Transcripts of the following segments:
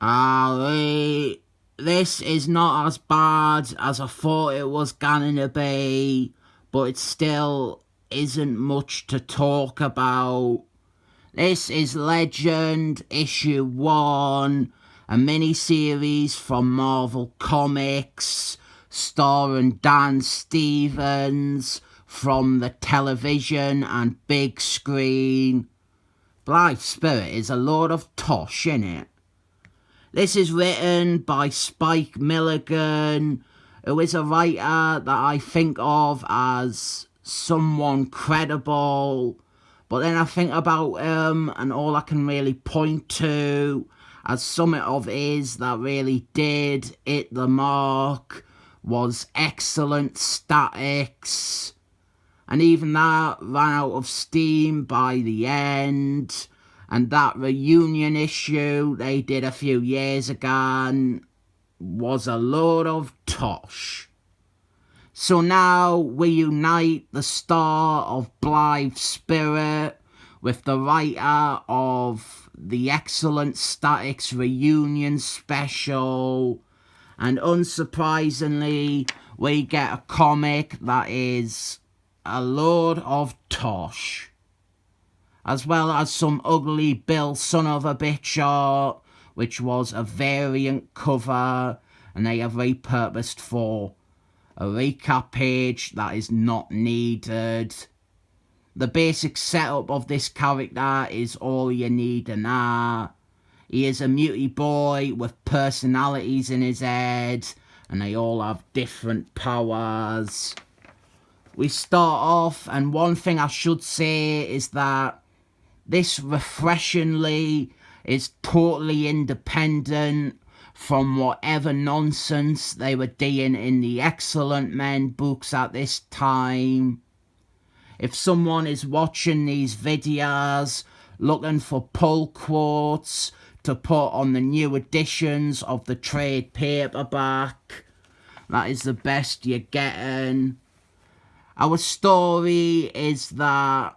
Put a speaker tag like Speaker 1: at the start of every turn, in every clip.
Speaker 1: This is not as bad as I thought it was going to be, but it still isn't much to talk about. This is Legend Issue 1, a mini-series from Marvel Comics, starring Dan Stevens from the television and big screen. Blythe Spirit is a load of tosh, innit? This is written by Spike Milligan, who is a writer that I think of as someone credible. But then I think about him, and all I can really point to as something of his that really did hit the mark was Excellent Statics. And even that ran out of steam by the end. And that reunion issue they did a few years ago was a load of tosh. So now we unite the star of Blythe Spirit with the writer of the Excellent Statics reunion special. And unsurprisingly, we get a comic that is a load of tosh, as well as some ugly Bill son of a bitch art, which was a variant cover, and they have repurposed for a recap page that is not needed. The basic setup of this character is all you need to know. He is a mutie boy with personalities in his head, and they all have different powers. We start off, and one thing I should say is that this refreshingly is totally independent from whatever nonsense they were doing in the Excellent Men books at this time. If someone is watching these videos looking for pull quotes to put on the new editions of the trade paperback, that is the best you're getting. Our story is that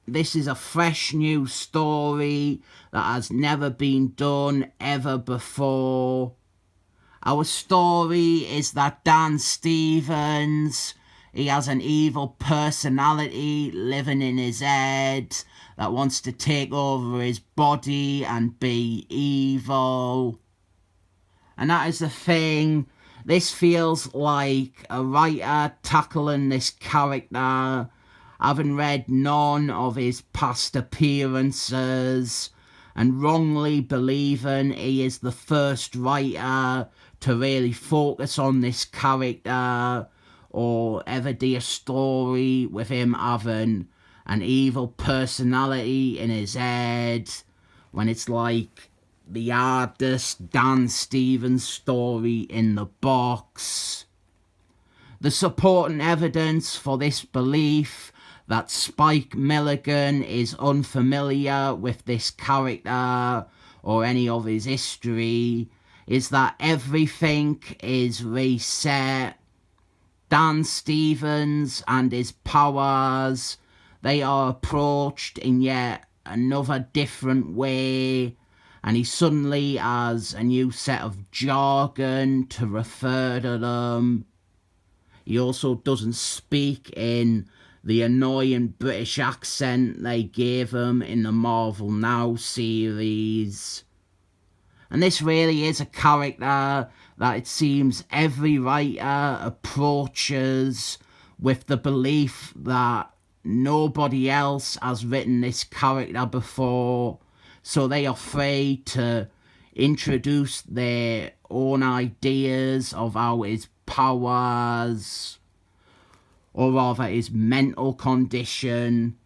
Speaker 1: this is a fresh new story that has never been done ever before. Our story is that Dan Stevens, he has an evil personality living in his head that wants to take over his body and be evil. And that is the thing. This feels like a writer tackling this character, having read none of his past appearances, and wrongly believing he is the first writer to really focus on this character, or ever do a story with him having an evil personality in his head, when it's like the hardest Dan Stevens story in the box. The supporting evidence for this belief that Spike Milligan is unfamiliar with this character or any of his history is that everything is reset. Dan Stevens and his powers, they are approached in yet another different way, and he suddenly has a new set of jargon to refer to them. He also doesn't speak in the annoying British accent they gave him in the Marvel Now series. And this really is a character that it seems every writer approaches with the belief that nobody else has written this character before, so they are free to introduce their own ideas of how his powers, or rather his mental condition,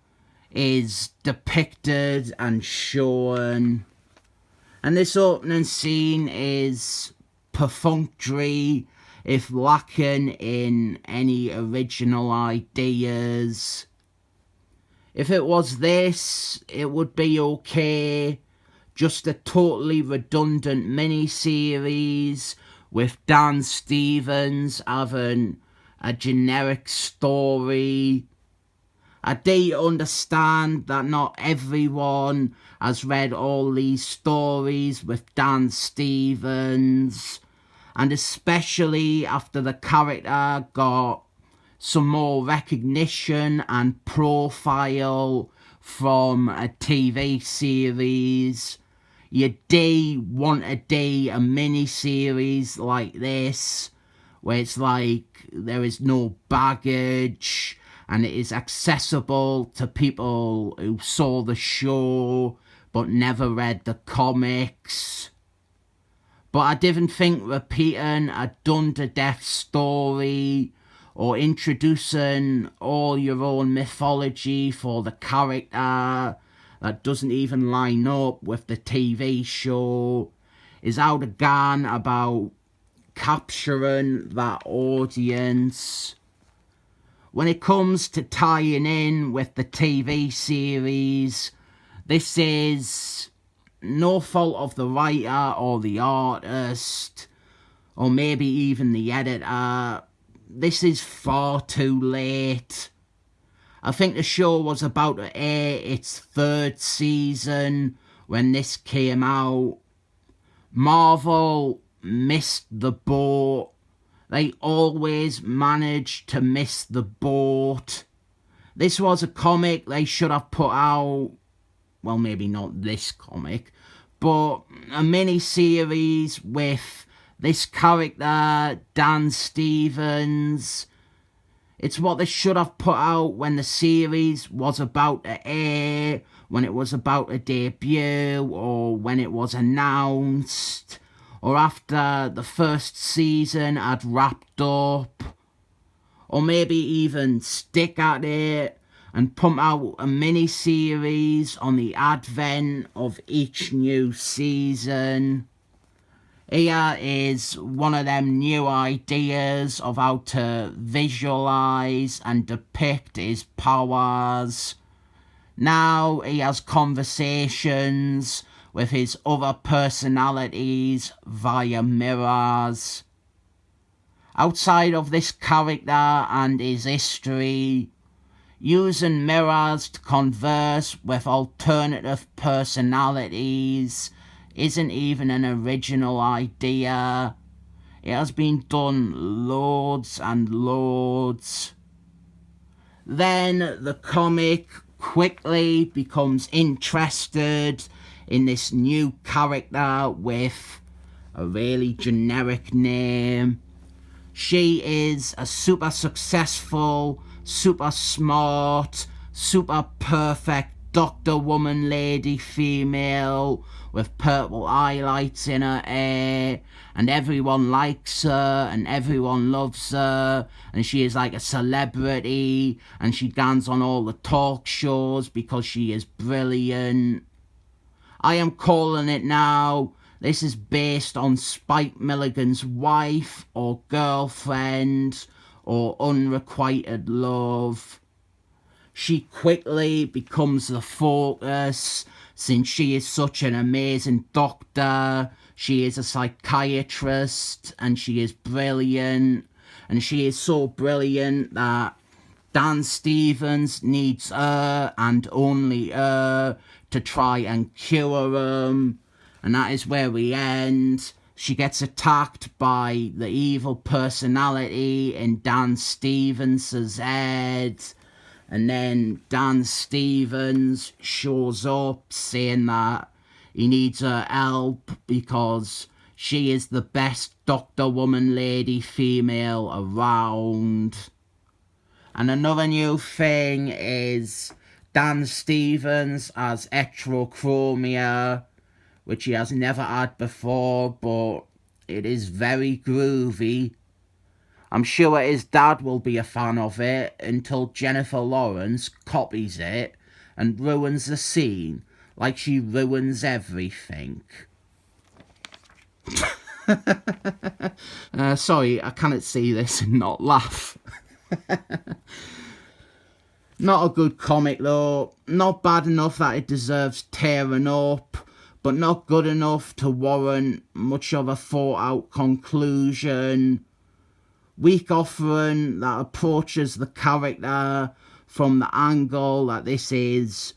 Speaker 1: is depicted and shown. And this opening scene is perfunctory, if lacking in any original ideas. If it was this, it would be okay. Just a totally redundant mini-series with Dan Stevens having a generic story. I do understand that not everyone has read all these stories with Dan Stevens, and especially after the character got some more recognition and profile from a TV series, you do want to do a mini-series like this, where it's like there is no baggage and it is accessible to people who saw the show but never read the comics. But I didn't think repeating a done-to-death story or introducing all your own mythology for the character that doesn't even line up with the TV show is out again about capturing that audience. When it comes to tying in with the TV series, this is no fault of the writer or the artist, or maybe even the editor. This is far too late. I think the show was about to air its 3rd season when this came out. Marvel missed the boat. They always manage to miss the boat. This was a comic they should have put out. Well, maybe not this comic, but a mini-series with this character, Dan Stevens. It's what they should have put out when the series was about to air, when it was about to debut, or when it was announced, or after the 1st season had wrapped up, or maybe even stick at it and pump out a mini-series on the advent of each new season. Here is one of them new ideas of how to visualise and depict his powers. Now he has conversations with his other personalities via mirrors. Outside of this character and his history, using mirrors to converse with alternative personalities isn't even an original idea. It has been done loads and loads. Then the comic quickly becomes interested in this new character with a really generic name. She is a super successful, super smart, super perfect Doctor Woman lady female with purple highlights in her hair, and everyone likes her and everyone loves her, and she is like a celebrity, and she goes on all the talk shows because she is brilliant. I am calling it now. This is based on Spike Milligan's wife or girlfriend or unrequited love. She quickly becomes the focus since she is such an amazing doctor. She is a psychiatrist and she is brilliant. And she is so brilliant that Dan Stevens needs her and only her to try and cure him. And that is where we end. She gets attacked by the evil personality in Dan Stevens' head. And then Dan Stevens shows up saying that he needs her help because she is the best Doctor Woman lady female around. And another new thing is Dan Stevens has heterochromia, which he has never had before, but it is very groovy. I'm sure his dad will be a fan of it until Jennifer Lawrence copies it and ruins the scene like she ruins everything. Sorry, I cannot see this and not laugh. Not a good comic though. Not bad enough that it deserves tearing up, but not good enough to warrant much of a thought out conclusion. Weak offering that approaches the character from the angle that this is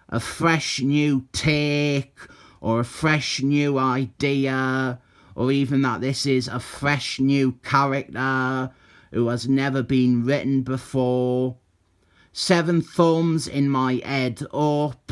Speaker 1: a fresh new take or a fresh new idea, or even that this is a fresh new character who has never been written before. 7 thumbs in my head up.